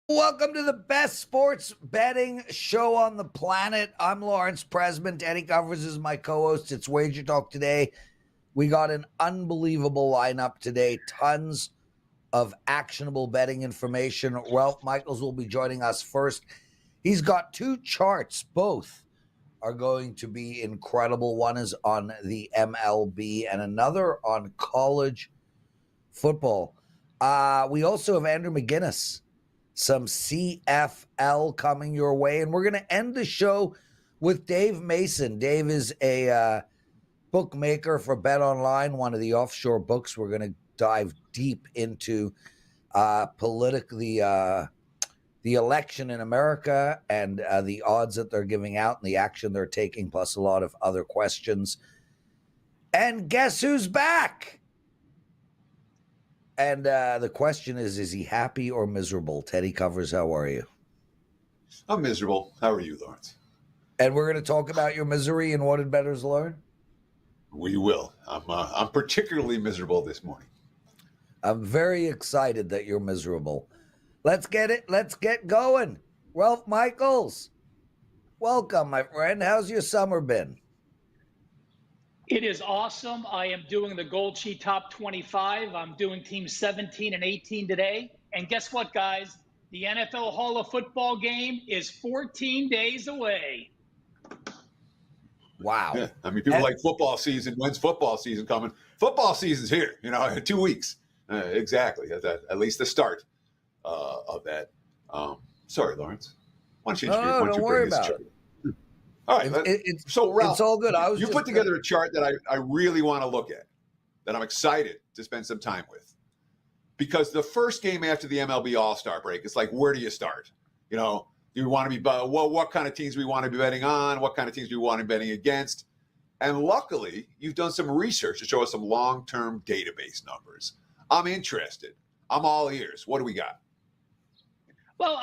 Welcome to the best sports betting show on the planet. I'm Lawrence. Prez and Teddy Covers is my co-host. It's WagerTalk Today. We got an unbelievable lineup today. Tons of actionable betting information. Ralph Michaels will be joining us first. He's got two charts. Both are going to be incredible. One is on the MLB and another on college football. We also have Andrew McGinnis, some CFL coming your way. And we're going to end the show with Dave Mason. Dave is a bookmaker for BetOnline, one of the offshore books. We're going to dive deep into the election in America and the odds that they're giving out and the action they're taking, plus a lot of other questions. And guess who's back? And the question is he happy or miserable? Teddy Covers, how are you? I'm miserable. How are you, Lawrence? And we're going to talk about your misery and what did bettors learn? We will. I'm particularly miserable this morning. I'm very excited that you're miserable. Let's get it. Let's get going. Ralph Michaels, welcome, my friend. How's your summer been? It is awesome. I am doing the Gold Sheet Top 25. I'm doing teams 17 and 18 today. And guess what, guys? The NFL Hall of Football game is 14 days away. Wow. Yeah. I mean, people like football season. When's football season coming? Football season's here, in 2 weeks. Exactly. At least the start of that. Sorry, Lawrence. Why don't you don't worry about it. All right. So, Ralph, it's all good. You put together a chart that I really want to look at, that I'm excited to spend some time with. Because the first game after the MLB All-Star break, it's like, where do you start? Do you want to be, what kind of teams we want to be betting on? What kind of teams do we want to be betting against? And luckily, you've done some research to show us some long-term database numbers. I'm interested. I'm all ears. What do we got? Well,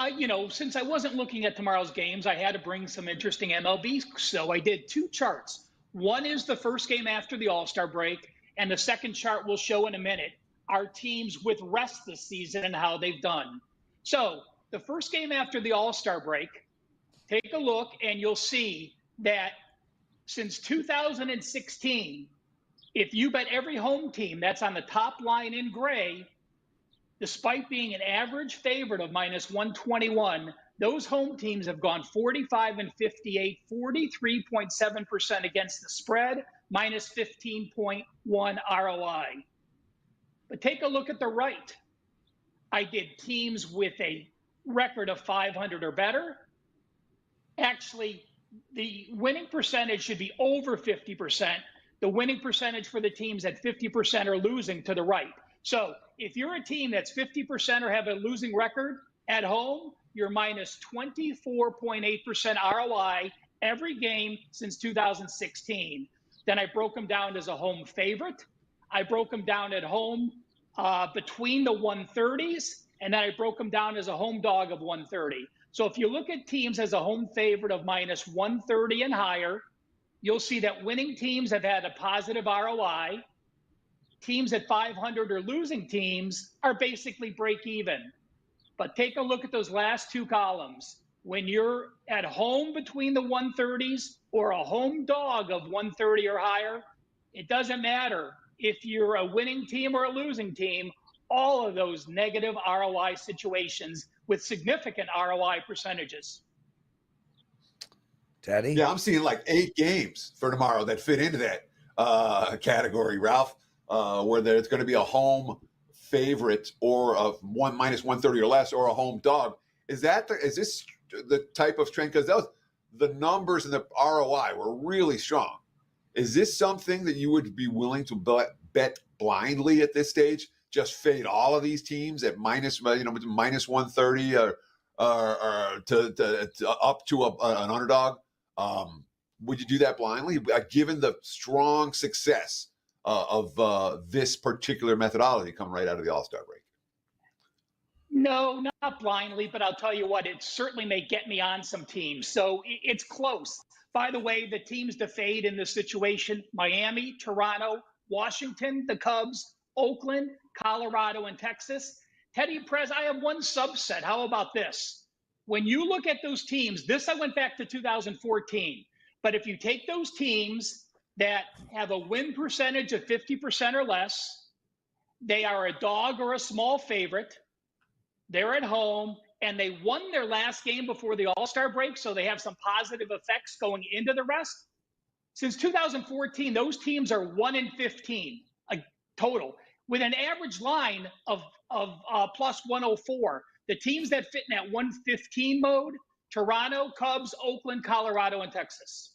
since I wasn't looking at tomorrow's games, I had to bring some interesting MLB. So I did two charts. One is the first game after the All-Star break, and the second chart we'll show in a minute are teams with rest this season and how they've done. So the first game after the All-Star break, take a look and you'll see that since 2016, if you bet every home team that's on the top line in gray, despite being an average favorite of minus 121, those home teams have gone 45 and 58, 43.7% against the spread, minus 15.1 ROI. But take a look at the right. I did teams with a record of 500 or better. Actually, the winning percentage should be over 50%. The winning percentage for the teams at 50% are losing to the right. So if you're a team that's 50% or have a losing record at home, you're minus 24.8% ROI every game since 2016. Then I broke them down as a home favorite. I broke them down at home between the 130s, and then I broke them down as a home dog of 130. So if you look at teams as a home favorite of minus 130 and higher, you'll see that winning teams have had a positive ROI. Teams at 500 or losing teams are basically break even. But take a look at those last two columns. When you're at home between the 130s or a home dog of 130 or higher, it doesn't matter if you're a winning team or a losing team, all of those negative ROI situations with significant ROI percentages. Teddy? Yeah, I'm seeing like 8 games for tomorrow that fit into that category, Ralph. Where there's going to be a home favorite or a minus 130 or less, or a home dog. Is this the type of trend? Because the numbers and the ROI were really strong. Is this something that you would be willing to bet blindly at this stage? Just fade all of these teams at minus 130 or to up to an underdog? Would you do that blindly, given the strong success of this particular methodology coming right out of the All-Star break? No, not blindly, but I'll tell you what, it certainly may get me on some teams. So it's close. By the way, the teams to fade in this situation: Miami, Toronto, Washington, the Cubs, Oakland, Colorado, and Texas. Teddy Prez, I have one subset. How about this? When you look at those teams, this I went back to 2014. But if you take those teams that have a win percentage of 50% or less, they are a dog or a small favorite, they're at home, and they won their last game before the All-Star break, so they have some positive effects going into the rest. Since 2014, those teams are 1-15 total, with an average line of plus 104. The teams that fit in that 115 mode: Toronto, Cubs, Oakland, Colorado, and Texas.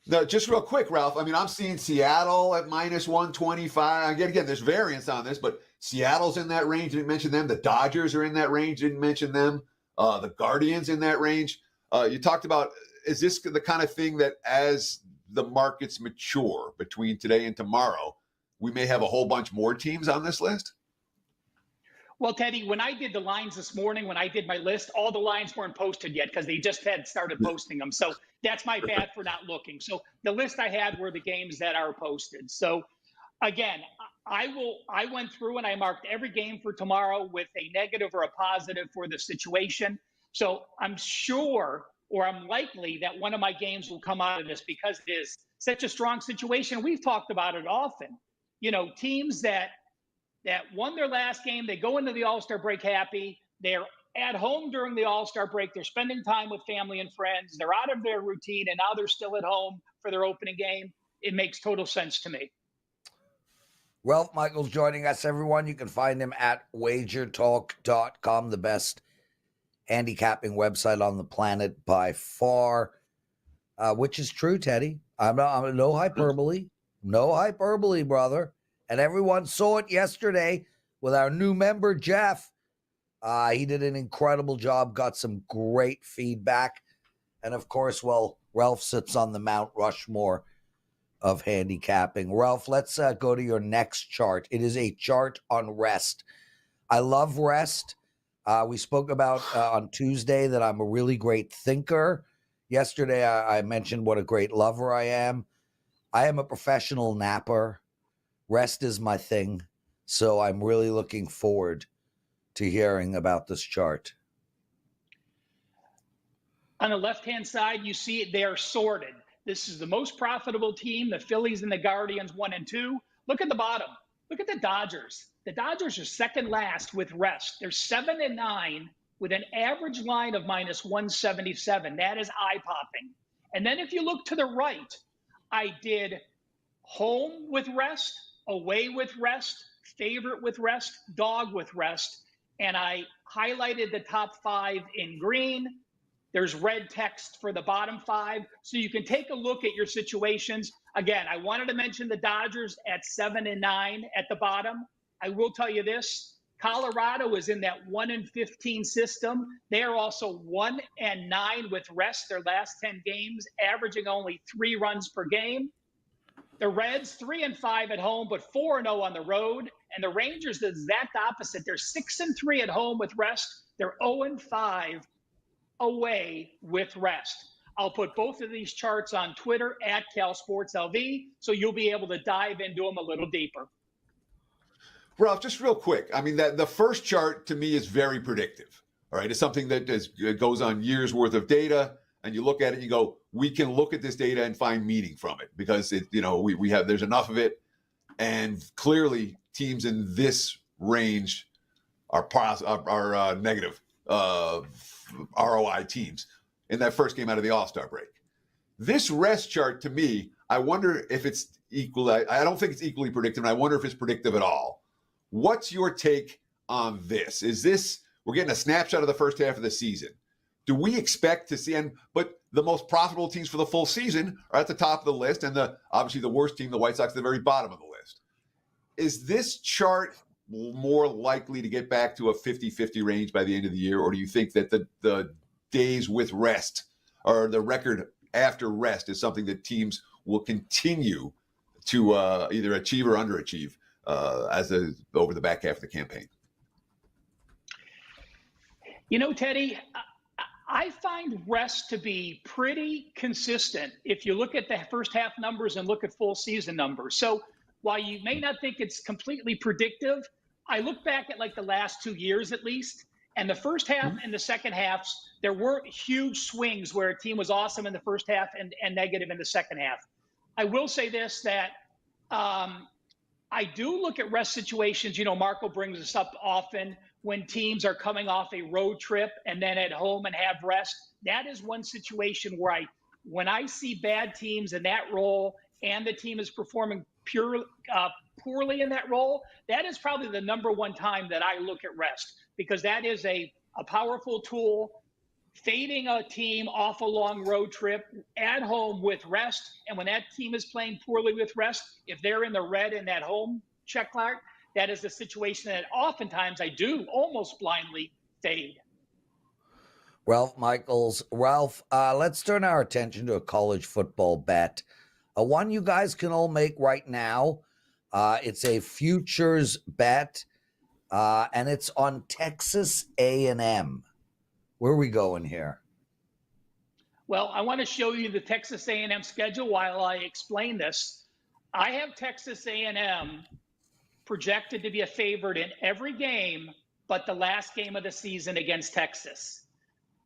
No, just real quick, Ralph. I mean, I'm seeing Seattle at minus 125. Again, there's variance on this, but Seattle's in that range. Didn't mention them. The Dodgers are in that range. Didn't mention them. The Guardians in that range. You talked about, is this the kind of thing that as the markets mature between today and tomorrow, we may have a whole bunch more teams on this list? Well, Teddy, when I did the lines this morning, when I did my list, all the lines weren't posted yet because they just had started posting them. So that's my bad for not looking. So the list I had were the games that are posted. So again, I went through and I marked every game for tomorrow with a negative or a positive for the situation. So I'm sure, or I'm likely, that one of my games will come out of this because it is such a strong situation. We've talked about it often. You know, teams that won their last game, they go into the All-Star break happy. They're at home during the All-Star break. They're spending time with family and friends. They're out of their routine, and now they're still at home for their opening game. It makes total sense to me. Ralph Michaels joining us, everyone. You can find him at WagerTalk.com, the best handicapping website on the planet by far, which is true, Teddy. I'm no hyperbole. No hyperbole, brother. And everyone saw it yesterday with our new member, Jeff. He did an incredible job, got some great feedback. And of course, well, Ralph sits on the Mount Rushmore of handicapping. Ralph, let's go to your next chart. It is a chart on rest. I love rest. We spoke about on Tuesday that I'm a really great thinker. Yesterday, I mentioned what a great lover I am. I am a professional napper. Rest is my thing, so I'm really looking forward to hearing about this chart. On the left-hand side, you see it, they are sorted. This is the most profitable team, the Phillies and the Guardians, 1 and 2. Look at the bottom. Look at the Dodgers. The Dodgers are second last with rest. They're 7 and 9 with an average line of minus 177. That is eye-popping. And then if you look to the right, I did home with rest, away with rest, favorite with rest, dog with rest, and I highlighted the top 5 in green. There's red text for the bottom 5, so you can take a look at your situations. Again, I wanted to mention the Dodgers at 7 and 9 at the bottom. I will tell you this: Colorado is in that 1 and 15 system. They are also 1 and 9 with rest their last 10 games, averaging only 3 runs per game. The Reds, 3 and 5 at home, but 4 and 0 on the road. And the Rangers, the exact opposite. They're 6 and 3 at home with rest. They're 0 and 5 away with rest. I'll put both of these charts on Twitter at CalSportsLV, so you'll be able to dive into them a little deeper. Ralph, just real quick. I mean, the first chart to me is very predictive. All right, it's something that goes on years worth of data, and you look at it and you go, we can look at this data and find meaning from it because there's enough of it, and clearly teams in this range are negative ROI teams in that first game out of the All-Star break. This rest chart, to me, I wonder if it's equal. I don't think it's equally predictive, and I wonder if it's predictive at all. What's your take on this? We're getting a snapshot of the first half of the season. Do we expect to see, but the most profitable teams for the full season are at the top of the list, and obviously the worst team, the White Sox, at the very bottom of the list. Is this chart more likely to get back to a 50-50 range by the end of the year, or do you think that the days with rest or the record after rest is something that teams will continue to either achieve or underachieve over the back half of the campaign? You know, Teddy, I find rest to be pretty consistent if you look at the first half numbers and look at full season numbers. So while you may not think it's completely predictive, I look back at like the last 2 years at least, and the first half and the second halves, there were huge swings where a team was awesome in the first half and negative in the second half. I will say this, that I do look at rest situations. You know, Marco brings this up often when teams are coming off a road trip and then at home and have rest. That is one situation where when I see bad teams in that role and the team is performing poorly in that role, that is probably the number one time that I look at rest, because that is a powerful tool. Fading a team off a long road trip at home with rest, and when that team is playing poorly with rest, if they're in the red in that home check mark, that is a situation that oftentimes I do almost blindly fade. Ralph Michaels. Ralph, let's turn our attention to a college football bet. One you guys can all make right now. It's a futures bet, and it's on Texas A&M. Where are we going here? Well, I want to show you the Texas A&M schedule while I explain this. I have Texas A&M projected to be a favorite in every game but the last game of the season against Texas.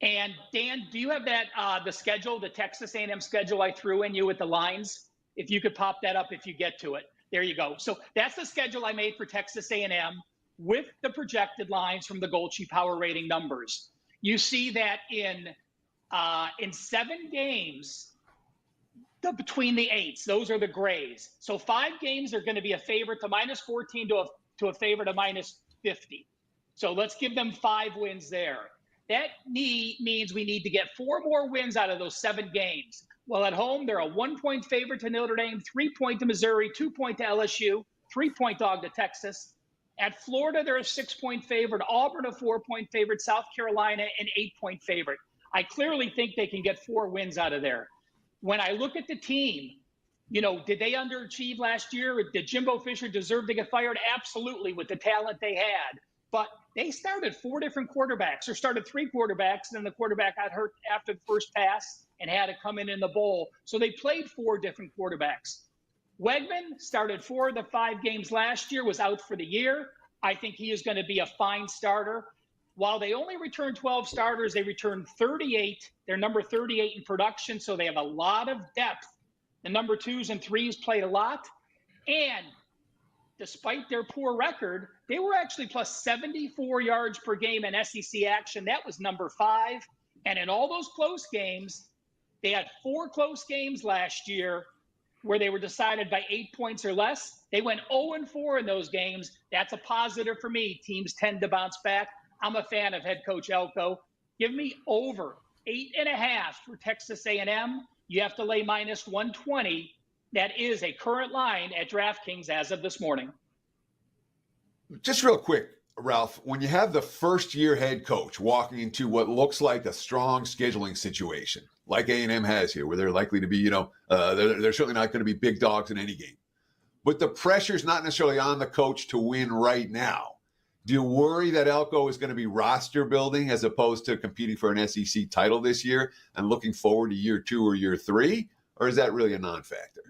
And Dan, do you have that the schedule, the Texas A&M schedule I threw in you with the lines? If you could pop that up if you get to it. There you go. So that's the schedule I made for Texas A&M with the projected lines from the Gold Sheet Power Rating numbers. You see that in 7 games, between the 8s, those are the grays. So 5 games are going to be a favorite to -14 to a favorite to -50. So let's give them 5 wins there. That means we need to get 4 more wins out of those 7 games. Well, at home, they're a 1-point favorite to Notre Dame, 3-point to Missouri, 2-point to LSU, 3-point dog to Texas. At Florida, they're a 6-point favorite. Auburn, a 4-point favorite. South Carolina, an 8-point favorite. I clearly think they can get 4 wins out of there. When I look at the team, you know, did they underachieve last year? Did Jimbo Fisher deserve to get fired? Absolutely, with the talent they had. But they started 4 different quarterbacks, or started 3 quarterbacks, and then the quarterback got hurt after the first pass and had to come in the bowl. So they played 4 different quarterbacks. Wegman started 4 of the 5 games last year, was out for the year. I think he is going to be a fine starter. While they only returned 12 starters, they returned 38. They're number 38 in production, so they have a lot of depth. The number 2s and 3s played a lot. And despite their poor record, they were actually plus 74 yards per game in SEC action. That was number 5. And in all those close games, they had 4 close games last year where they were decided by 8 points or less. They went 0-4 in those games. That's a positive for me. Teams tend to bounce back. I'm a fan of head coach Elko. Give me over 8.5 for Texas A&M. You have to lay -120. That is a current line at DraftKings as of this morning. Just real quick, Ralph, when you have the first-year head coach walking into what looks like a strong scheduling situation, like A&M has here, where they're likely to be, they're certainly not going to be big dogs in any game. But the pressure's not necessarily on the coach to win right now. Do you worry that Elko is going to be roster building as opposed to competing for an SEC title this year and looking forward to year 2 or year 3? Or is that really a non-factor?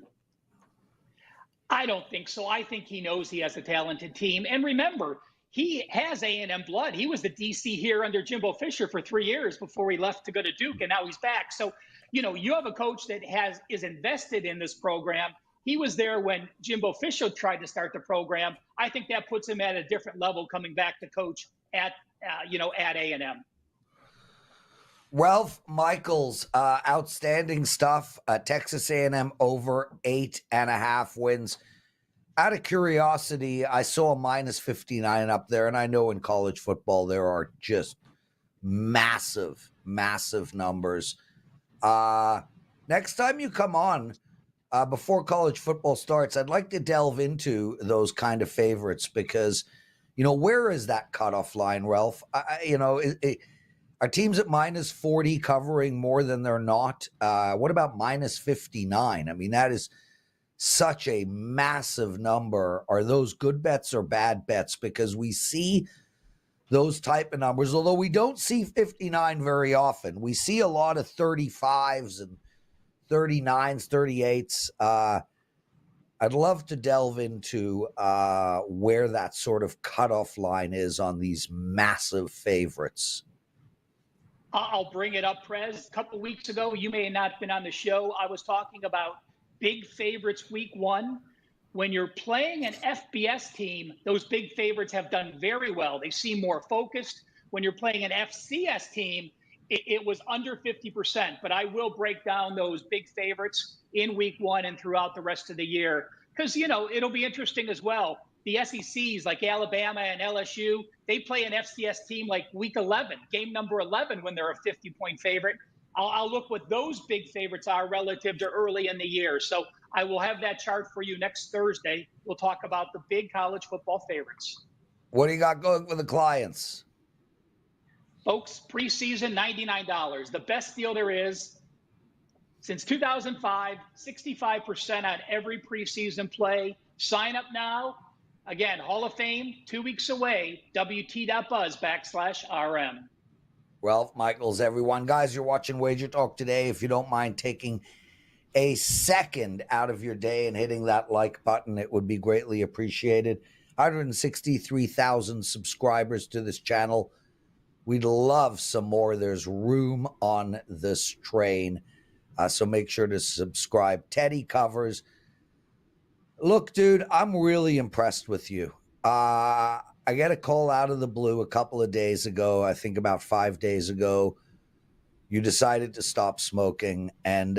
I don't think so. I think he knows he has a talented team. And remember, he has A&M blood. He was the DC here under Jimbo Fisher for 3 years before he left to go to Duke, and now he's back. So, you have a coach that is invested in this program. He was there when Jimbo Fisher tried to start the program. I think that puts him at a different level coming back to coach at A&M. Ralph Michaels, outstanding stuff. Texas A&M over 8.5 wins. Out of curiosity, I saw a -59 up there, and I know in college football there are just massive, massive numbers. Next time you come on, before college football starts, I'd like to delve into those kind of favorites because, where is that cutoff line, Ralph? Are teams at -40 covering more than they're not? What about -59? I mean, that is such a massive number. Are those good bets or bad bets? Because we see those type of numbers, although we don't see 59 very often. We see a lot of 35s and 39s, 38s. I'd love to delve into where that sort of cutoff line is on these massive favorites. I'll bring it up, Prez. A couple weeks ago, you may have not been on the show. I was talking about big favorites week one. When you're playing an FBS team, those big favorites have done very well. They seem more focused. When you're playing an FCS team, it was under 50%. But I will break down those big favorites in week one and throughout the rest of the year. Because, it'll be interesting as well. The SECs like Alabama and LSU, they play an FCS team like week 11, game number 11, when they're a 50-point favorite. I'll look what those big favorites are relative to early in the year. So I will have that chart for you next Thursday. We'll talk about the big college football favorites. What do you got going for the clients? Folks, preseason, $99. The best deal there is. Since 2005, 65% on every preseason play. Sign up now. Again, Hall of Fame, 2 weeks away, wt.buzz/RM. Ralph Michaels, everyone. Guys, you're watching Wager Talk today. If you don't mind taking a second out of your day and hitting that like button, it would be greatly appreciated. 163,000 subscribers to this channel. We'd love some more. There's room on this train. So make sure to subscribe. Teddy Covers. Look, dude, I'm really impressed with you. I got a call out of the blue a couple of days ago. I think about 5 days ago. You decided to stop smoking, and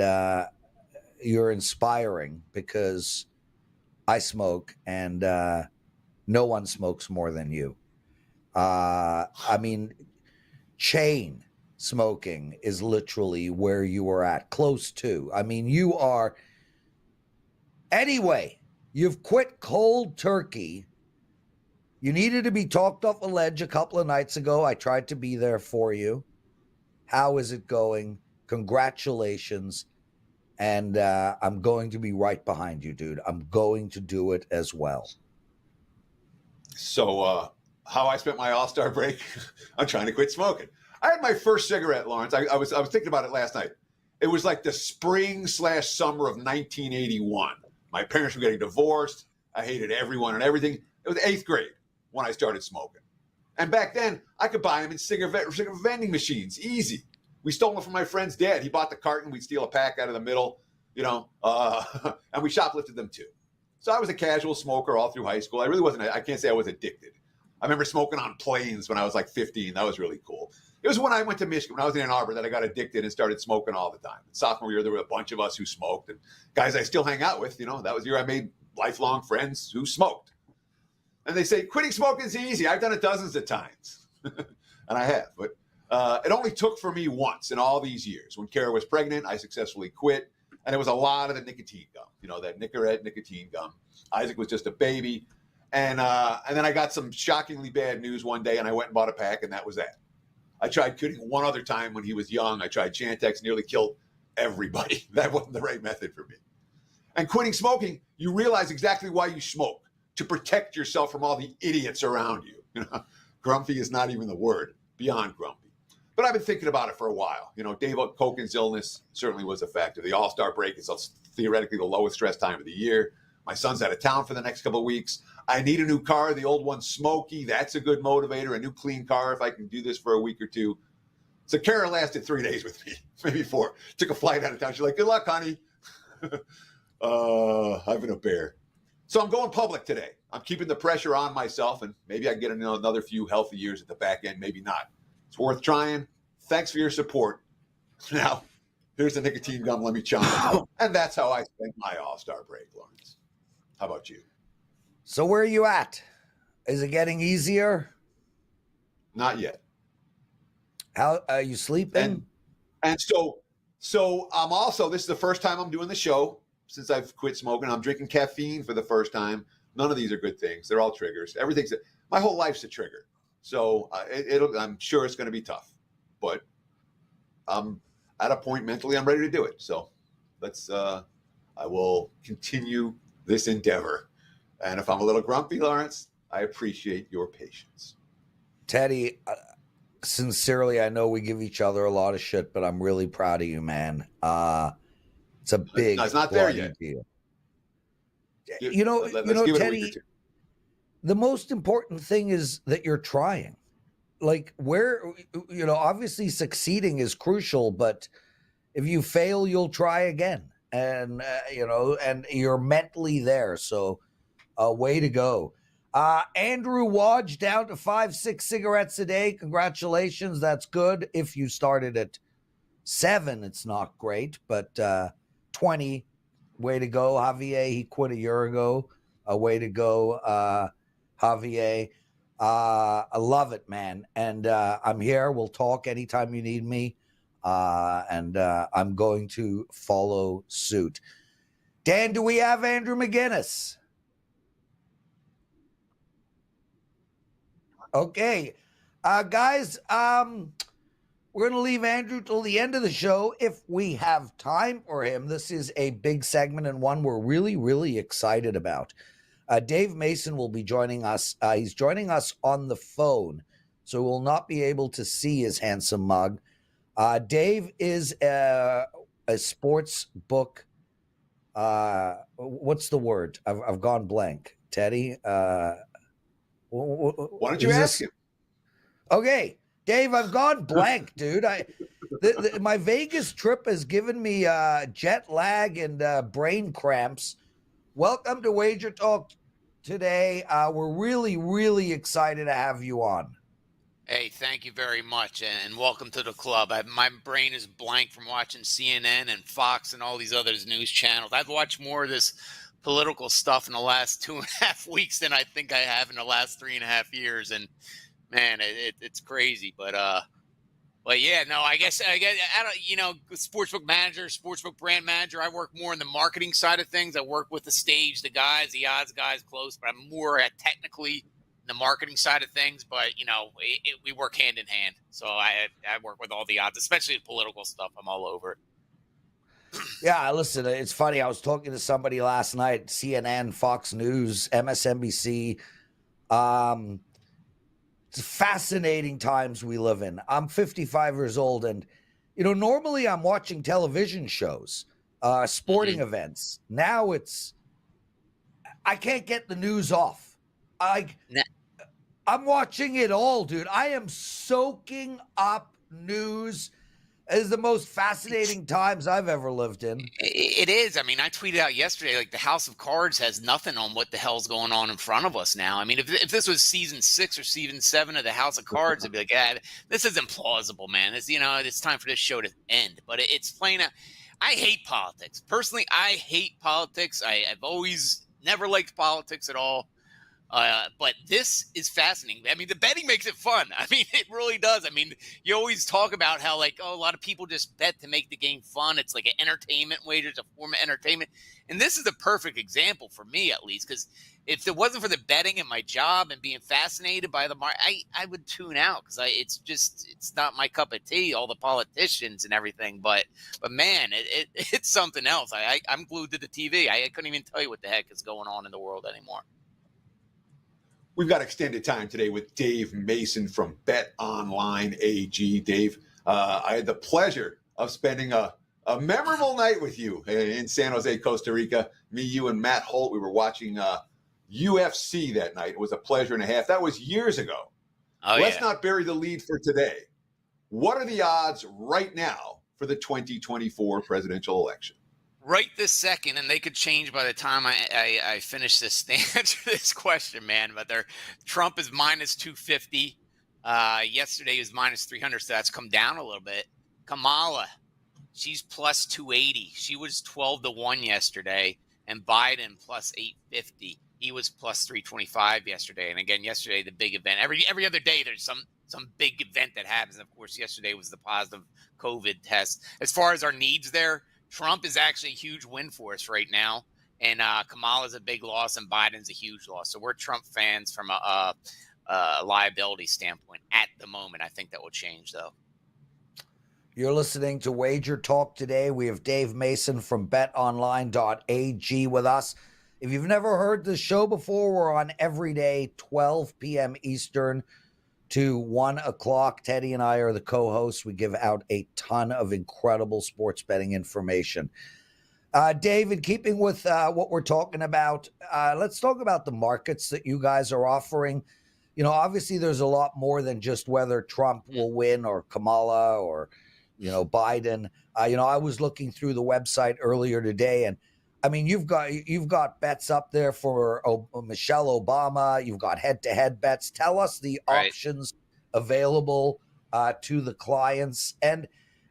you're inspiring because I smoke, and no one smokes more than you. I mean, chain smoking is literally where you are at, close to. I mean, you are. Anyway, you've quit cold turkey. You needed to be talked off a ledge a couple of nights ago. I tried to be there for you. How is it going? Congratulations. And I'm going to be right behind you, dude. I'm going to do it as well. So how I spent my All-Star break, I'm trying to quit smoking. I had my first cigarette, Lawrence. I was thinking about it last night. It was like the spring/summer of 1981. My parents were getting divorced. I hated everyone and everything. It was 8th grade when I started smoking. And back then, I could buy them in cigarette vending machines, easy. We stole them from my friend's dad. He bought the carton. We'd steal a pack out of the middle, and we shoplifted them too. So I was a casual smoker all through high school. I really wasn't. I can't say I was addicted. I remember smoking on planes when I was like 15. That was really cool. It was when I went to Michigan, when I was in Ann Arbor, that I got addicted and started smoking all the time. Sophomore year, there were a bunch of us who smoked, and guys I still hang out with. That was the year I made lifelong friends who smoked. And they say, quitting smoking is easy. I've done it dozens of times. And I have. But it only took for me once in all these years. When Kara was pregnant, I successfully quit. And it was a lot of the nicotine gum, that Nicorette nicotine gum. Isaac was just a baby. And then I got some shockingly bad news one day, and I went and bought a pack, and that was that. I tried quitting one other time when he was young. I tried Chantix, nearly killed everybody. That wasn't the right method for me. And quitting smoking, you realize exactly why you smoke, to protect yourself from all the idiots around you. Grumpy is not even the word, beyond grumpy. But I've been thinking about it for a while. Dave Koken's illness certainly was a factor. The All-Star break is theoretically the lowest stress time of the year. My son's out of town for the next couple of weeks. I need a new car. The old one's smoky. That's a good motivator. A new clean car if I can do this for a week or two. So Kara lasted 3 days with me, maybe 4. Took a flight out of town. She's like, good luck, honey. I've been a bear. So I'm going public today. I'm keeping the pressure on myself, and maybe I can get another few healthy years at the back end, maybe not. It's worth trying. Thanks for your support. Now, here's the nicotine gum. Let me chomp. And that's how I spent my All-Star break, Lawrence. How about you? So where are you at? Is it getting easier? Not yet. How are you sleeping? And so I'm also, this is the first time I'm doing the show since I've quit smoking. I'm drinking caffeine for the first time. None of these are good things. They're all triggers. My whole life's a trigger. So I'm sure it's going to be tough, but I'm at a point mentally I'm ready to do it. So I will continue this endeavor. And if I'm a little grumpy, Lawrence, I appreciate your patience. Teddy, sincerely, I know we give each other a lot of shit, but I'm really proud of you, man. It's a big, no, it's not there yet. Deal. Let's Teddy, give it a week or two. the most important thing is that you're trying. Like obviously succeeding is crucial, but if you fail, you'll try again. And, and you're mentally there. So way to go. Andrew Wodge down to 5-6 cigarettes a day. Congratulations. That's good. If you started at 7, it's not great, but 20, way to go. Javier, he quit a year ago. Way to go, Javier. I love it, man. And I'm here. We'll talk anytime you need me. And I'm going to follow suit. Dan, do we have Andrew McGinnis? Okay. Guys, we're going to leave Andrew till the end of the show if we have time for him. This is a big segment and one we're really, really excited about. Dave Mason will be joining us. He's joining us on the phone, so we'll not be able to see his handsome mug. Dave is a sports book. What's the word? I've gone blank. Teddy? Why don't you ask him? Okay, Dave, I've gone blank, dude. My Vegas trip has given me jet lag and brain cramps. Welcome to Wager Talk today. We're really, really excited to have you on. Hey, thank you very much, and welcome to the club. My brain is blank from watching CNN and Fox and all these other news channels. I've watched more of this political stuff in the last 2.5 weeks than I think I have in the last 3.5 years, and man, it's crazy. But yeah, no, I guess I don't. Sportsbook manager, sportsbook brand manager. I work more in the marketing side of things. I work with the stage, the guys, the odds guys close, but I'm more at technically the marketing side of things, but we work hand in hand. So I work with all the odds, especially the political stuff. I'm all over it. Yeah, listen, it's funny. I was talking to somebody last night, CNN, Fox News, MSNBC. It's fascinating times we live in. I'm 55 years old, and normally I'm watching television shows, sporting events. Now I can't get the news off. I'm watching it all, dude. I am soaking up news. It's the most fascinating times I've ever lived in. It is. I mean, I tweeted out yesterday, like the House of Cards has nothing on what the hell's going on in front of us now. I mean, if this was season 6 or season 7 of the House of Cards, I'd be like, this isn't plausible, man. It's time for this show to end. But it's playing out. I hate politics. Personally, I hate politics. I've always never liked politics at all. But this is fascinating. I mean, the betting makes it fun. I mean, it really does. I mean, you always talk about how, a lot of people just bet to make the game fun. It's like an entertainment wager. It's a form of entertainment. And this is a perfect example for me, at least, because if it wasn't for the betting and my job and being fascinated by the market, I would tune out because it's not my cup of tea, all the politicians and everything. But man, it's something else. I'm glued to the TV. I couldn't even tell you what the heck is going on in the world anymore. We've got extended time today with Dave Mason from BetOnline AG. Dave, I had the pleasure of spending a memorable night with you in San Jose, Costa Rica. Me, you, and Matt Holt. We were watching UFC that night. It was a pleasure and a half. That was years ago. Let's not bury the lead for today. What are the odds right now for the 2024 presidential election? Right this second, and they could change by the time I finish this answer to this question, man. But Trump is minus 250. Yesterday was minus 300, so that's come down a little bit. Kamala, she's plus 280. She was 12-1 yesterday, and Biden plus 850. He was plus 325 yesterday. And again, yesterday the big event. Every other day there's some big event that happens. Of course, yesterday was the positive COVID test. As far as our needs there, Trump is actually a huge win for us right now, and Kamala's a big loss, and Biden's a huge loss. So we're Trump fans from a liability standpoint at the moment. I think that will change, though. You're listening to Wager Talk today. We have Dave Mason from BetOnline.ag with us. If you've never heard this show before, we're on every day, 12 p.m. Eastern to 1 o'clock. Teddy and I are the co-hosts. We give out a ton of incredible sports betting information. David, keeping with what we're talking about, let's talk about the markets that you guys are offering. Obviously there's a lot more than just whether Trump will win or Kamala or, Biden. I was looking through the website earlier today, and I mean, you've got bets up there for Michelle Obama. You've got head-to-head bets. Tell us the options available to the clients. And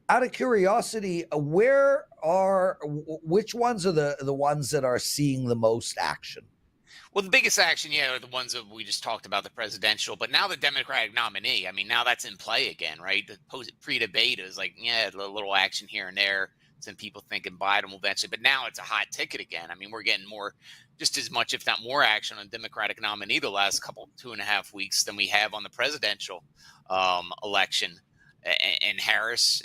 out of curiosity, which ones are the ones that are seeing the most action? Well, the biggest action, are the ones that we just talked about, the presidential, but now the Democratic nominee. I mean, now that's in play again, right? The pre-debate is like, a little action here and there. Some people thinking Biden will eventually, but now it's a hot ticket again. I mean, we're getting just as much, if not more, action on the Democratic nominee the last 2.5 weeks than we have on the presidential election. And Harris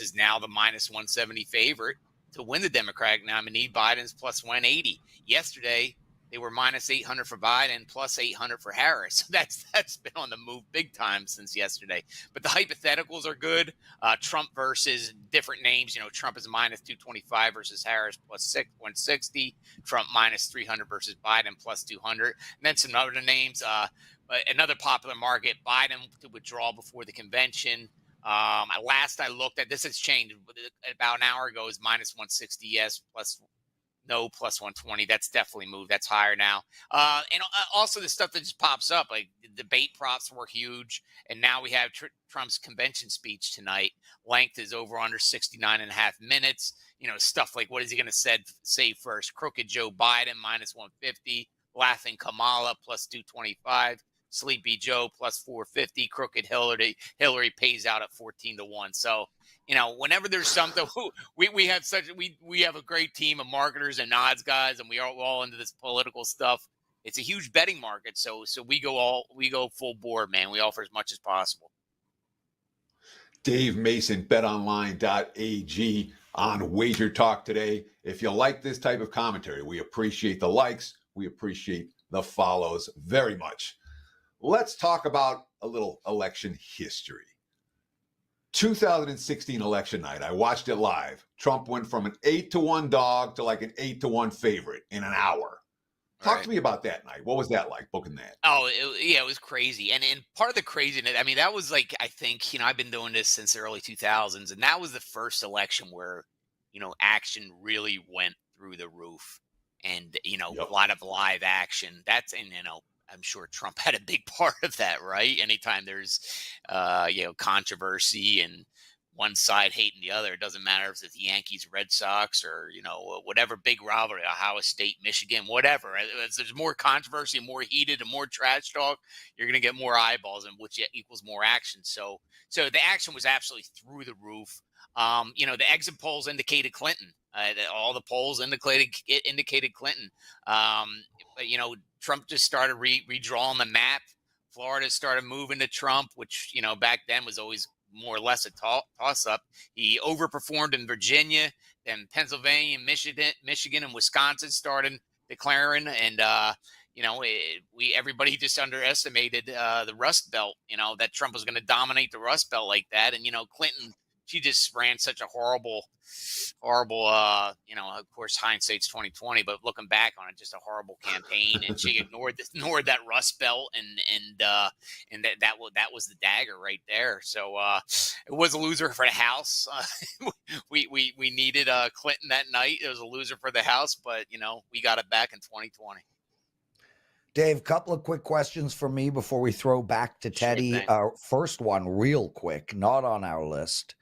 is now the -170 favorite to win the Democratic nominee. Biden's +180. Yesterday, they were -800 for Biden, +800 for Harris. So that's been on the move big time since yesterday. But the hypotheticals are good. Trump versus different names. Trump is -225 versus Harris +160. Trump -300 versus Biden +200. And then some other names. Another popular market, Biden to withdraw before the convention. Last I looked at, this has changed about an hour ago, is -160 yes, +120. That's definitely moved. That's higher now. And also the stuff that just pops up, like the debate props were huge. And now we have Trump's convention speech tonight. Length is over under 69.5 minutes. Stuff like, what is he going to say first? Crooked Joe Biden -150, laughing Kamala +225. Sleepy Joe +450, crooked Hillary pays out at 14-1. So, whenever there's something, we have a great team of marketers and odds guys, and we are all into this political stuff. It's a huge betting market, so we go full board, man. We offer as much as possible. Dave Mason, BetOnline.ag on WagerTalk Today. If you like this type of commentary, we appreciate the likes, we appreciate the follows very much. Let's talk about a little election history. 2016 election night, I watched it live. Trump went from an 8-1 dog to like an 8-1 favorite in an hour. Talk to me about that night. What was that like, booking that? Oh, it was crazy. And part of the craziness, I mean, that was like, I think, I've been doing this since the early 2000s, and that was the first election where, action really went through the roof. And, a lot of live action. I'm sure Trump had a big part of that, right? Anytime there's, controversy and one side hating the other, it doesn't matter if it's the Yankees, Red Sox, or, whatever big rivalry, Ohio State, Michigan, whatever. As there's more controversy, more heated, and more trash talk, you're going to get more eyeballs, and which equals more action. So the action was absolutely through the roof. The exit polls indicated Clinton. All the polls indicated Clinton. But Trump just started redrawing the map. Florida started moving to Trump, which back then was always more or less a toss-up. He overperformed in Virginia, then Pennsylvania, Michigan, and Wisconsin started declaring, and everybody just underestimated the Rust Belt. That Trump was going to dominate the Rust Belt like that, and Clinton. She just ran such a horrible, of course, hindsight's 2020, but looking back on it, just a horrible campaign. And she ignored that Rust Belt, and that was the dagger right there. So it was a loser for the House. We needed Clinton that night. It was a loser for the House, but we got it back in 2020. Dave, couple of quick questions for me before we throw back to Teddy. First one, real quick, not on our list.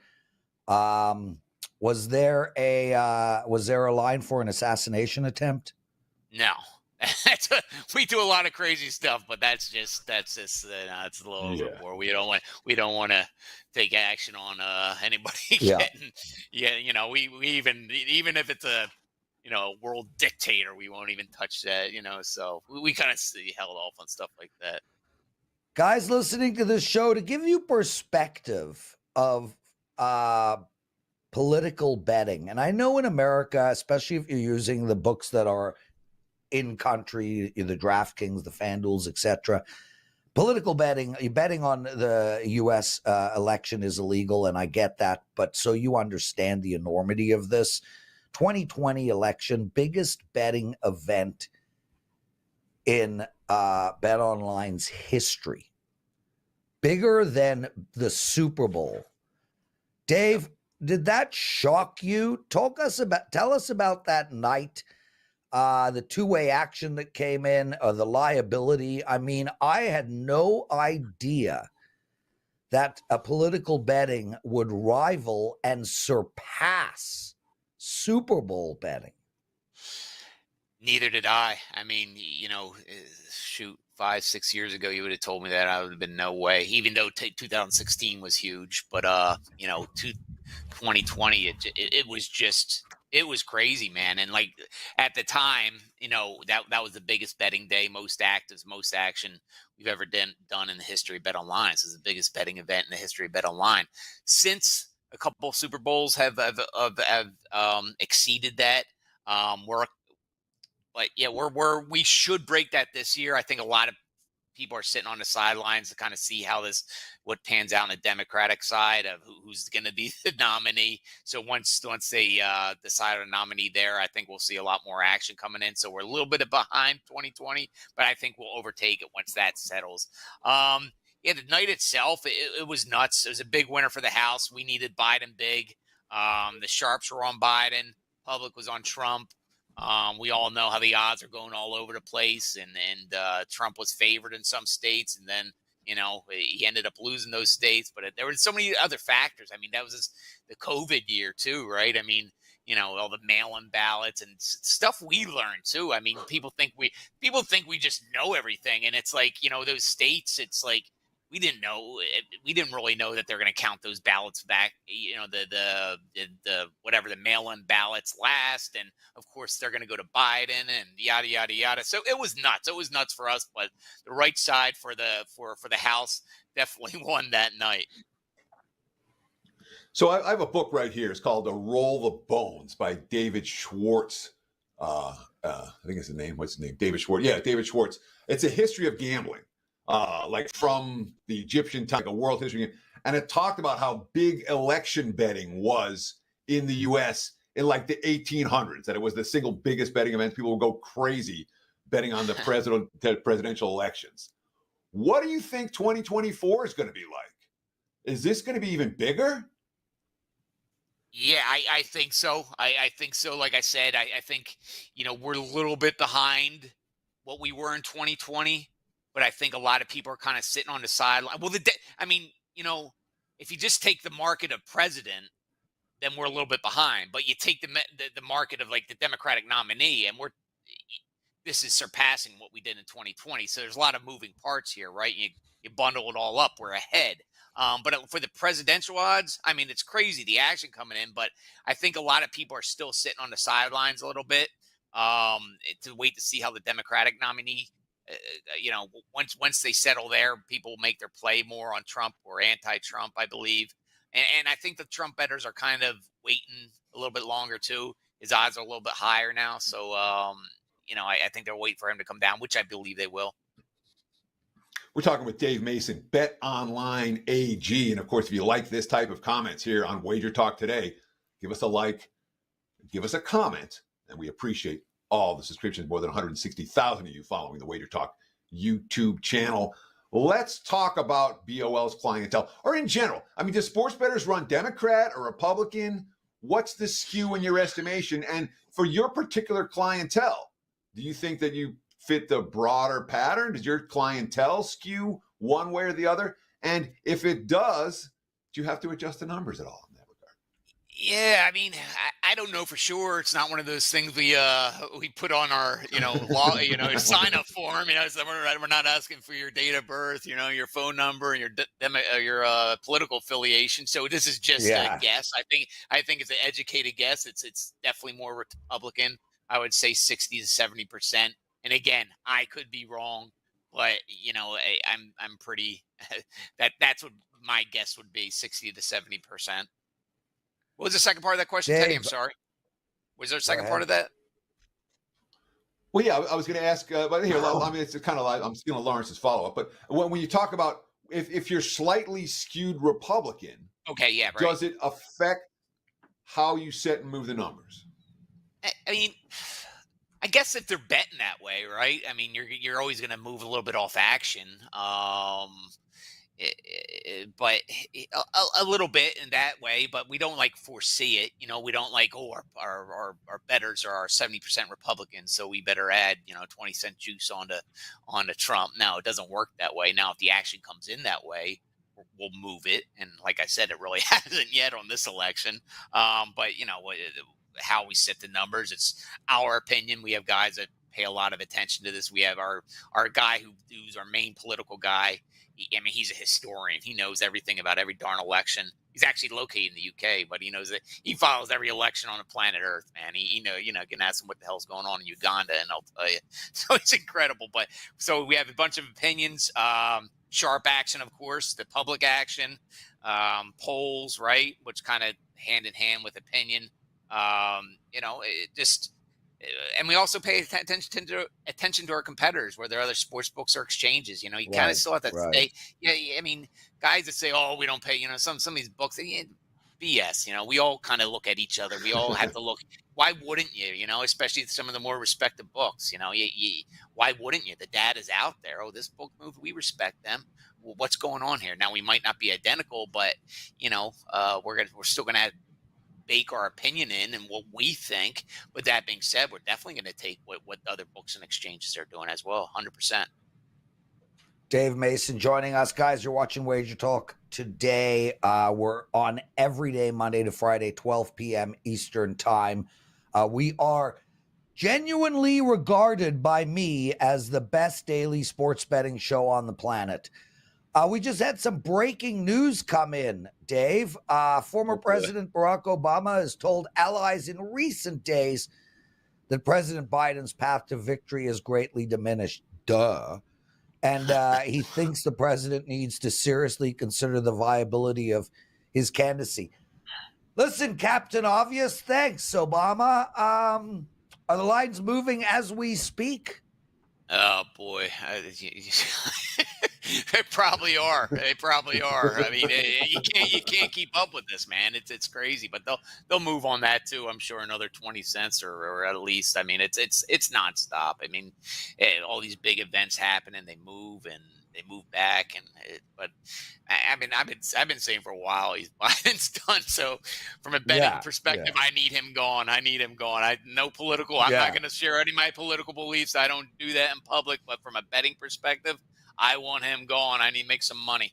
Was there a line for an assassination attempt? No. We do a lot of crazy stuff, but that's just it's a little overboard. We don't want to take action on anybody getting. We even if it's a world dictator, we won't even touch that. So we kind of held off on stuff like that. Guys listening to this show, to give you perspective of political betting, and I know in America, especially if you're using the books that are in country, the DraftKings, the FanDuels, etc., political betting, betting on the U.S. Election is illegal, and I get that, but so you understand the enormity of this. 2020 election, biggest betting event in BetOnline's history. Bigger than the Super Bowl. Dave, did that shock you? Tell us about that night, the two-way action that came in, or the liability. I mean, I had no idea that a political betting would rival and surpass Super Bowl betting. Neither did I. I mean, shoot, 5-6 years ago, you would have told me that. I would have been no way, even though 2016 was huge. But, 2020, it was crazy, man. And like at the time, that was the biggest betting day, most actives, most action we've ever done in the history of BetOnline. This is the biggest betting event in the history of BetOnline. Since a couple of Super Bowls have exceeded that, we should break that this year. I think a lot of people are sitting on the sidelines to kind of see what pans out on the Democratic side of who's going to be the nominee. So once they decide on a nominee there, I think we'll see a lot more action coming in. So we're a little bit behind 2020, but I think we'll overtake it once that settles. The night itself, it was nuts. It was a big winner for the House. We needed Biden big. The sharps were on Biden. Public was on Trump. We all know how the odds are going all over the place, and Trump was favored in some states, and then he ended up losing those states. But there were so many other factors. I mean, that was the COVID year too, right? I mean, all the mail-in ballots and stuff we learned too. I mean, people think we just know everything, and it's like those states. It's like we didn't know. We didn't really know that they're going to count those ballots back. The whatever the mail-in ballots last, and of course they're going to go to Biden and yada yada yada. So it was nuts. It was nuts for us, but the right side for the House definitely won that night. So I have a book right here. It's called "A Roll the Bones" by David Schwartz. I think it's the name. What's his name? David Schwartz. Yeah, David Schwartz. It's a history of gambling. Like from the Egyptian time, like a world history, and it talked about how big election betting was in the U.S. in like the 1800s. That it was the single biggest betting event. People would go crazy betting on the presidential elections. What do you think 2024 is going to be like? Is this going to be even bigger? Yeah, I think so. I think so. Like I said, I think we're a little bit behind what we were in 2020. But I think a lot of people are kind of sitting on the sideline. Well, if you just take the market of president, then we're a little bit behind. But you take the market of like the Democratic nominee, and this is surpassing what we did in 2020. So there's a lot of moving parts here, right? You bundle it all up, we're ahead. But for the presidential odds, I mean, it's crazy, the action coming in. But I think a lot of people are still sitting on the sidelines a little bit to wait to see how the Democratic nominee. Once they settle there, people will make their play more on Trump or anti-Trump, I believe. And I think the Trump bettors are kind of waiting a little bit longer too. His odds are a little bit higher now. So, I think they're waiting for him to come down, which I believe they will. We're talking with Dave Mason, BetOnline AG. And of course, if you like this type of comments here on WagerTalk Today, give us a like, give us a comment, and we appreciate all the subscriptions, more than 160,000 of you following the WagerTalk YouTube channel. Let's talk about BOL's clientele, or in general. I mean, do sports bettors run Democrat or Republican? What's the skew in your estimation? And for your particular clientele, do you think that you fit the broader pattern? Does your clientele skew one way or the other? And if it does, do you have to adjust the numbers at all? Yeah, I mean, I don't know for sure. It's not one of those things we put on our law sign up form. So we're not asking for your date of birth, your phone number, and your political affiliation. So this is just a guess. I think it's an educated guess. It's definitely more Republican. I would say 60 to 70%. And again, I could be wrong, but I'm pretty. That's what my guess would be: 60 to 70%. What was the second part of that question, Dave, Teddy? I'm sorry. Was there a second part of that? Well, yeah, I was going to ask, but here, I mean, it's kind of like I'm stealing Lawrence's follow-up. But when you talk about if you're slightly skewed Republican, okay, yeah, right. Does it affect how you set and move the numbers? I mean, I guess if they're betting that way, right? I mean, you're always going to move a little bit off action. But a little bit in that way, but we don't like foresee it. We don't like, oh, our bettors are 70% Republicans, so we better add 20-cent juice onto Trump. No, it doesn't work that way. Now, if the action comes in that way, we'll move it. And like I said, it really hasn't yet on this election. But how we set the numbers, it's our opinion. We have guys that pay a lot of attention to this. We have our guy who's our main political guy. He's a historian. He knows everything about every darn election. He's actually located in the UK, but he knows that he follows every election on the planet Earth, man. He can ask him what the hell's going on in Uganda, and I'll tell you. So it's incredible. But so we have a bunch of opinions, sharp action, of course, the public action, polls, right, which kind of hand in hand with opinion. It just. And we also pay attention to our competitors, whether other sports books or exchanges. You kind of still have to stay. Yeah, I mean, guys that say, "Oh, we don't pay." Some of these books, BS. We all kind of look at each other. We all have to look. Why wouldn't you? Especially some of the more respected books. Why wouldn't you? The data is out there. Oh, this book moved. We respect them. Well, what's going on here? Now we might not be identical, but we're still gonna bake our opinion in and what we think. With that being said, we're definitely going to take what other books and exchanges are doing as well. 100%. Dave Mason joining us. Guys, you're watching Wager Talk today. We're on every day, Monday to Friday, 12 p.m. Eastern time. We are genuinely regarded by me as the best daily sports betting show on the planet. We just had some breaking news come in, Dave. Former President Barack Obama has told allies in recent days that President Biden's path to victory is greatly diminished. Duh. And he thinks the president needs to seriously consider the viability of his candidacy. Listen, Captain Obvious, thanks, Obama. Are the lines moving as we speak? Oh, boy. They probably are. They probably are. I mean, you can't keep up with this, man. It's crazy, but they'll move on that too. I'm sure another 20 cents or at least. I mean, it's nonstop. I mean, all these big events happen and they move back, but I mean, I've been saying for a while Biden's done. So from a betting perspective, I need him gone. No political. I'm not going to share any of my political beliefs. I don't do that in public. But from a betting perspective, I want him gone. I need to make some money.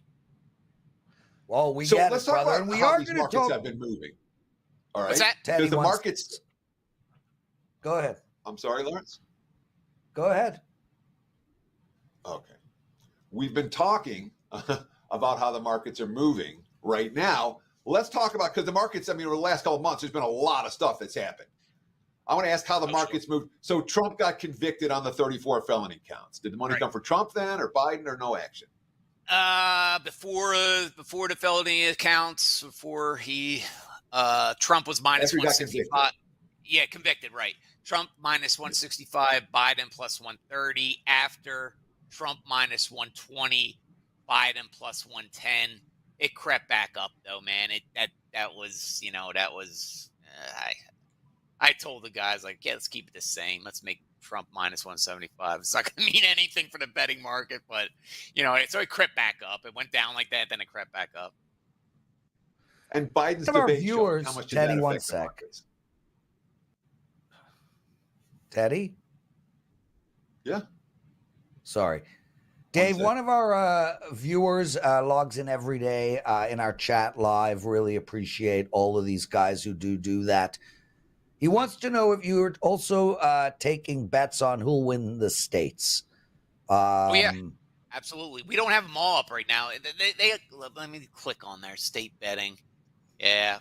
Well, let's talk about and we how are these going to markets talk. have been moving. All right. What's that? Because the markets. Go ahead. I'm sorry, Lawrence. Go ahead. Okay. We've been talking about how the markets are moving right now. Let's talk about, because the markets, over the last couple of months, there's been a lot of stuff that's happened. I want to ask how the markets moved. So Trump got convicted on the 34 felony counts. Did the money come for Trump then, or Biden, or no action? Before the felony accounts, before Trump was minus 165. Yeah, convicted, right. Trump minus 165, Biden plus 130. After Trump minus 120, Biden plus 110. It crept back up though, man. I told the guys, like, let's keep it the same. Let's make Trump minus 175. It's not going to mean anything for the betting market, but so it crept back up. It went down like that, then it crept back up. And Biden's debate viewers, how much did Teddy, that affect the markets? Teddy? Yeah. Sorry. Dave, one of our viewers logs in every day in our chat live. Really appreciate all of these guys who do that. He wants to know if you're also taking bets on who'll win the states. Yeah, absolutely. We don't have them all up right now. They let me click on there. State betting. Yeah.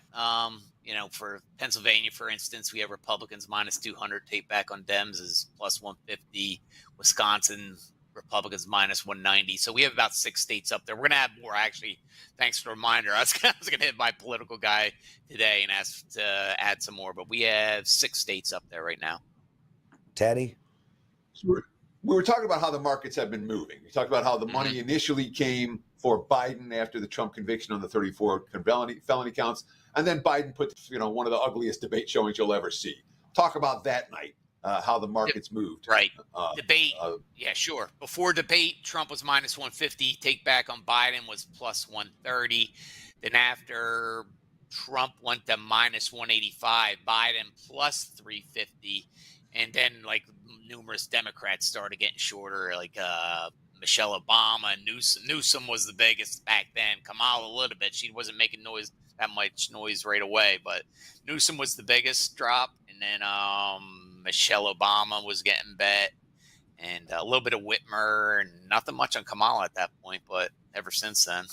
For Pennsylvania, for instance, we have Republicans minus 200. Take back on Dems is plus 150. Wisconsin, Republicans minus 190. So we have about 6 states up there. We're going to have more, actually. Thanks for the reminder. I was going to hit my political guy today and ask to add some more, but we have 6 states up there right now. Teddy? So we were talking about how the markets have been moving. We talked about how the money initially came for Biden after the Trump conviction on the 34 felony counts. And then Biden put, one of the ugliest debate showings you'll ever see. talk about that night, how the markets moved. Right. Debate. Yeah, sure. Before debate, Trump was minus 150. Take back on Biden was plus 130. Then after, Trump went to minus 185. Biden plus 350. And then, like, numerous Democrats started getting shorter, like Michelle Obama and Newsom. Newsom was the biggest back then. Kamala a little bit. She wasn't making that much noise right away, but Newsom was the biggest drop. And then Michelle Obama was getting bet, and a little bit of Whitmer, and nothing much on Kamala at that point, but ever since then.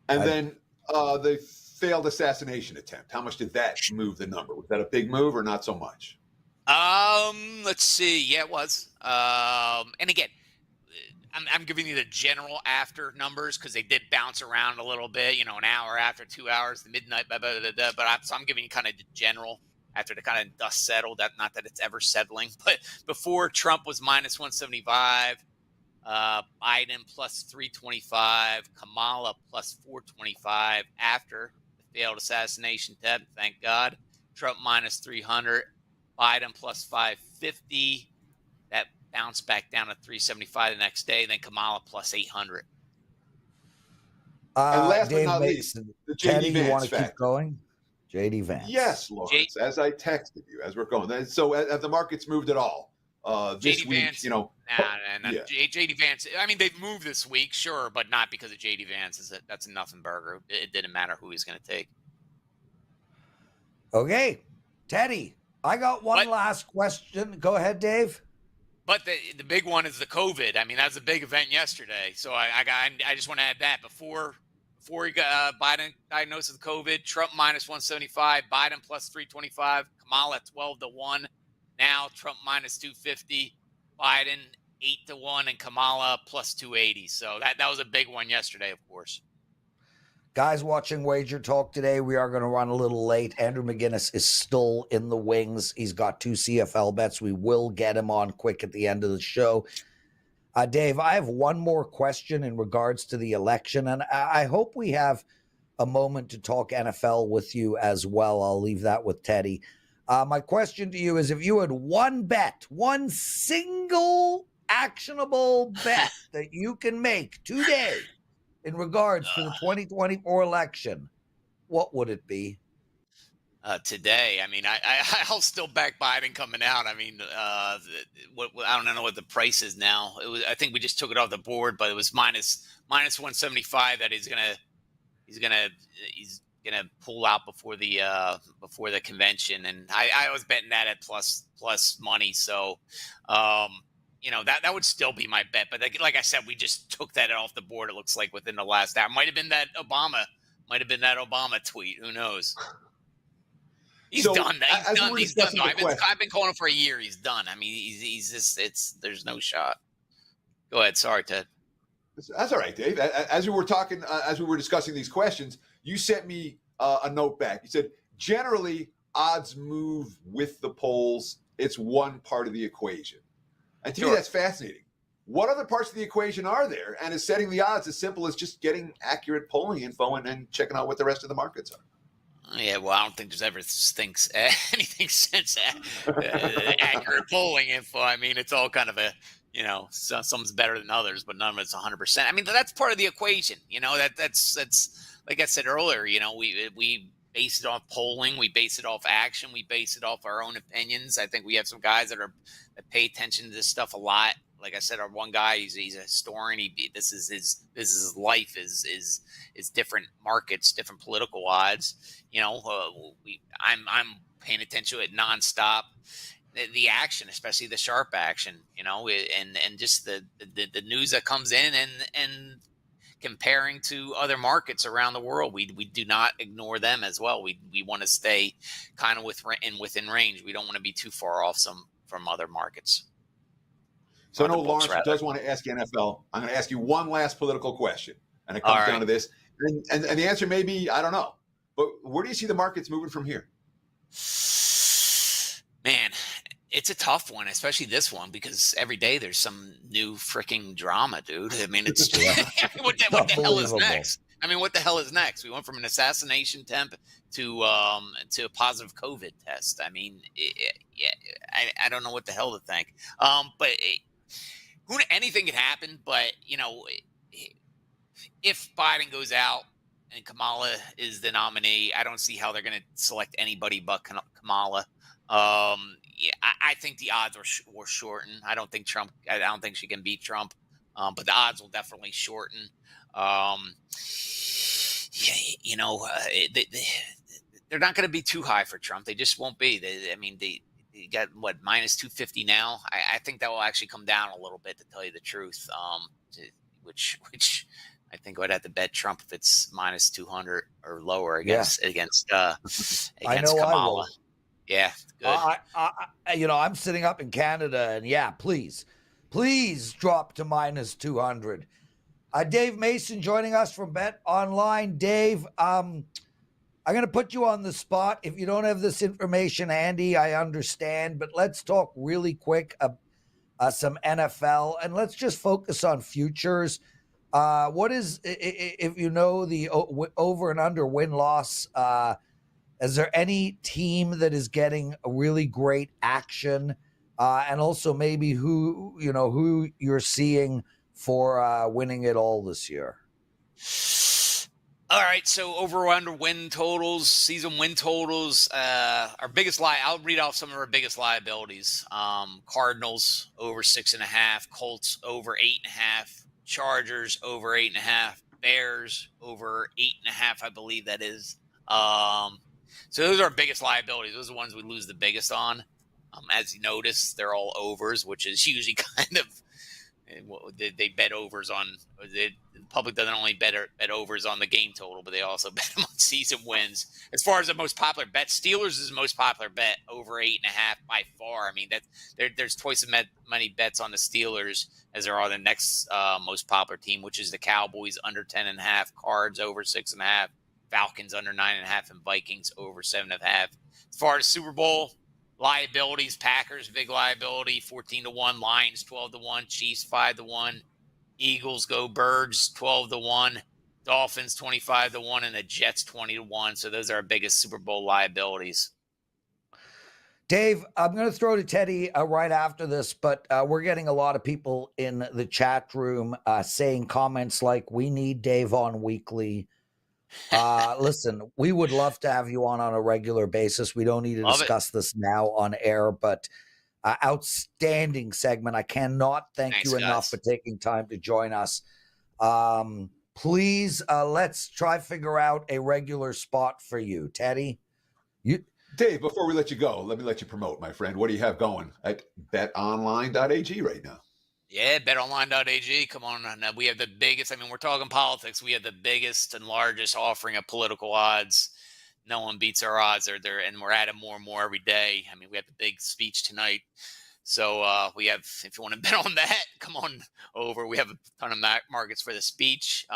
And then the failed assassination attempt. How much did that move the number? Was that a big move or not so much? Let's see. Yeah, it was. And again, I'm giving you the general after numbers because they did bounce around a little bit, an hour after, 2 hours, the midnight, blah, blah, blah, blah, but so I'm giving you kind of the general after the kind of dust settled. Not that it's ever settling, but before, Trump was minus 175, Biden plus 325, Kamala plus 425. After the failed assassination attempt, thank God, Trump minus 300, Biden plus 550. That bounced back down to 375 the next day. Then Kamala plus 800. And last Dave but not Mason, least, the Teddy, JD Vance you want to factor. keep going? JD Vance. Yes, Lawrence, as I texted you, as we're going. So have the markets moved at all this JD week? Vance, Nah. Yeah. JD Vance. I mean, they've moved this week, sure, but not because of JD Vance. That's a nothing burger. It didn't matter who he's going to take. Okay, Teddy, I got one last question. Go ahead, Dave. But the big one is the COVID. I mean, that was a big event yesterday. So I just want to add that before he got Biden diagnosed with COVID, Trump minus 175, Biden plus 325, Kamala 12-1. Now Trump minus 250, Biden 8-1, and Kamala plus 280. So that was a big one yesterday, of course. Guys watching Wager Talk today, we are going to run a little late. Andrew McGinnis is still in the wings. He's got 2 CFL bets. We will get him on quick at the end of the show. Dave, I have one more question in regards to the election, and I hope we have a moment to talk NFL with you as well. I'll leave that with Teddy. My question to you is, if you had one single actionable bet that you can make today in regards to the 2024 election, what would it be? Today, I mean, I'll still back Biden coming out. I mean, I don't know what the price is now. I think we just took it off the board, but it was minus 175 that he's gonna pull out before the convention, and I was betting that at plus money. So, that would still be my bet. But like I said, we just took that off the board. It looks like within the last hour. Might have been that Obama tweet. Who knows? He's done. He's done. He's done. No, I've been calling him for a year. He's done. I mean, he's just. There's no shot. Go ahead. Sorry, Ted. That's all right, Dave. As we were talking, as we were discussing these questions, you sent me a note back. You said generally odds move with the polls. It's one part of the equation, and to me that's fascinating. What other parts of the equation are there? And is setting the odds as simple as just getting accurate polling info and then checking out what the rest of the markets are? Yeah, well, I don't think there's ever anything since accurate polling info. I mean, it's all kind of some's better than others, but none of it's 100%. I mean, that's part of the equation. That's like I said earlier. We base it off polling, we base it off action, we base it off our own opinions. I think we have some guys that pay attention to this stuff a lot. Like I said, our one guy, he's a historian. This is his life is different markets, different political odds. I'm paying attention to it nonstop. The action, especially the sharp action, and just the news that comes in and comparing to other markets around the world, we do not ignore them as well. We want to stay kind of within range. We don't want to be too far off from other markets. So I know Lawrence does want to ask you NFL. I'm going to ask you one last political question, and it comes down to this. And the answer may be, I don't know. But where do you see the markets moving from here? Man, it's a tough one, especially this one, because every day there's some new freaking drama, dude. I mean, it's what the hell is next? I mean, what the hell is next? We went from an assassination attempt to a positive COVID test. I mean, I don't know what the hell to think. But anything could happen. But if Biden goes out and Kamala is the nominee, I don't see how they're going to select anybody but Kamala. I think the odds were shortened. I don't think she can beat Trump, but the odds will definitely shorten. They're not going to be too high for Trump. They just won't be. They got what, minus 250 now. I think that will actually come down a little bit, to tell you the truth. Which I think I'd have to bet Trump if it's minus 200 or lower against I know Kamala. I will. Yeah, good. I'm sitting up in Canada, and please drop to minus 200. Dave Mason joining us from BetOnline. Dave, I'm going to put you on the spot. If you don't have this information handy, I understand, but let's talk really quick some NFL, and let's just focus on futures. What is, if you know the over and under win-loss, is there any team that is getting a really great action? And also maybe who you're seeing for winning it all this year? All right, so over or under win totals, season win totals. Our biggest I'll read off some of our biggest liabilities. Cardinals over 6.5, Colts over 8.5, Chargers over 8.5, Bears over 8.5, I believe that is. So those are our biggest liabilities. Those are the ones we lose the biggest on. As you notice, they're all overs, which is usually kind of they bet overs on. The public doesn't only bet overs on the game total, but they also bet them on season wins. As far as the most popular bet, Steelers is the most popular bet, over 8.5 by far. I mean, there's twice as many bets on the Steelers as there are the next most popular team, which is the Cowboys, under 10.5, Cards over 6.5, Falcons under 9.5, and Vikings over 7.5. As far as Super Bowl liabilities, Packers big liability, 14-1, Lions 12-1, Chiefs 5-1, Eagles go Birds 12-1, Dolphins 25-1, and the Jets 20-1. So those are our biggest Super Bowl liabilities. Dave, I'm going to throw to Teddy right after this, but we're getting a lot of people in the chat room saying comments like, "We need Dave on weekly." Listen, we would love to have you on a regular basis. We don't need to discuss this now on air, but outstanding segment. I cannot thank you enough for taking time to join us. Please, let's try figure out a regular spot for you. Teddy? Dave, before we let you go, let me let you promote, my friend. What do you have going at betonline.ag right now? Yeah, betonline.ag. Come on. We have the biggest, we're talking politics. We have the biggest and largest offering of political odds. No one beats our odds. They're and we're adding more and more every day. We have the big speech tonight. So we have, if you want to bet on that, come on over. We have a ton of markets for the speech.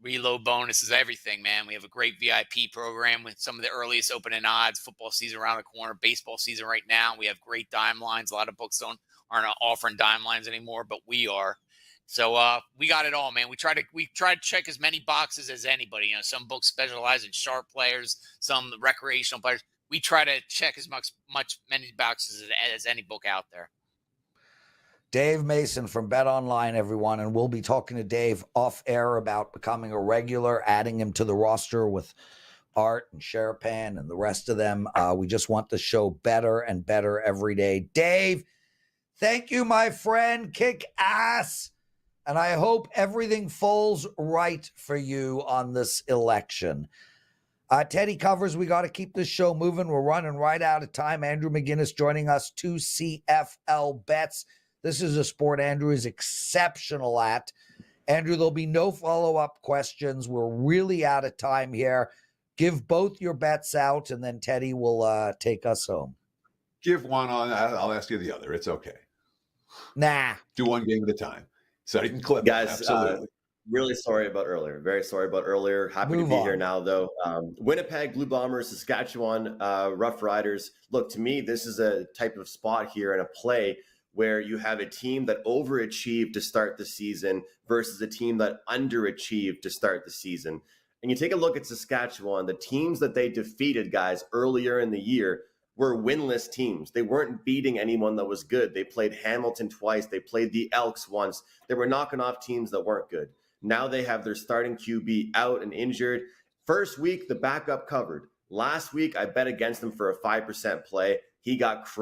Reload bonuses, everything, man. We have a great VIP program with some of the earliest opening odds. Football season around the corner, baseball season right now. We have great dime lines. A lot of books aren't offering dime lines anymore, but we are. So we got it all, man. We try to check as many boxes as anybody. Some books specialize in sharp players, some recreational players. We try to check as many boxes as any book out there. Dave Mason from BetOnline, everyone, and we'll be talking to Dave off air about becoming a regular, adding him to the roster with Art and Sherapan and the rest of them. We just want the show better and better every day. Dave, thank you, my friend. Kick ass. And I hope everything falls right for you on this election. Teddy Covers, we got to keep this show moving. We're running right out of time. Andrew McGinnis joining us, 2CFL Bets. This is a sport Andrew is exceptional at. Andrew, there'll be no follow-up questions. We're really out of time here. Give both your bets out, and then Teddy will take us home. Give one on. I'll ask you the other. It's okay. Nah. Do one game at a time. So you can clip. Guys, absolutely. Really sorry about earlier. Very sorry about earlier. Happy to be here now, though. Winnipeg, Blue Bombers, Saskatchewan, Rough Riders. Look, to me, this is a type of spot here and a play where you have a team that overachieved to start the season versus a team that underachieved to start the season. And you take a look at Saskatchewan, the teams that they defeated, guys, earlier in the year were winless teams. They weren't beating anyone that was good. They played Hamilton twice. They played the Elks once. They were knocking off teams that weren't good. Now they have their starting QB out and injured. First week, the backup covered. Last week, I bet against him for a 5% play. He got crushed.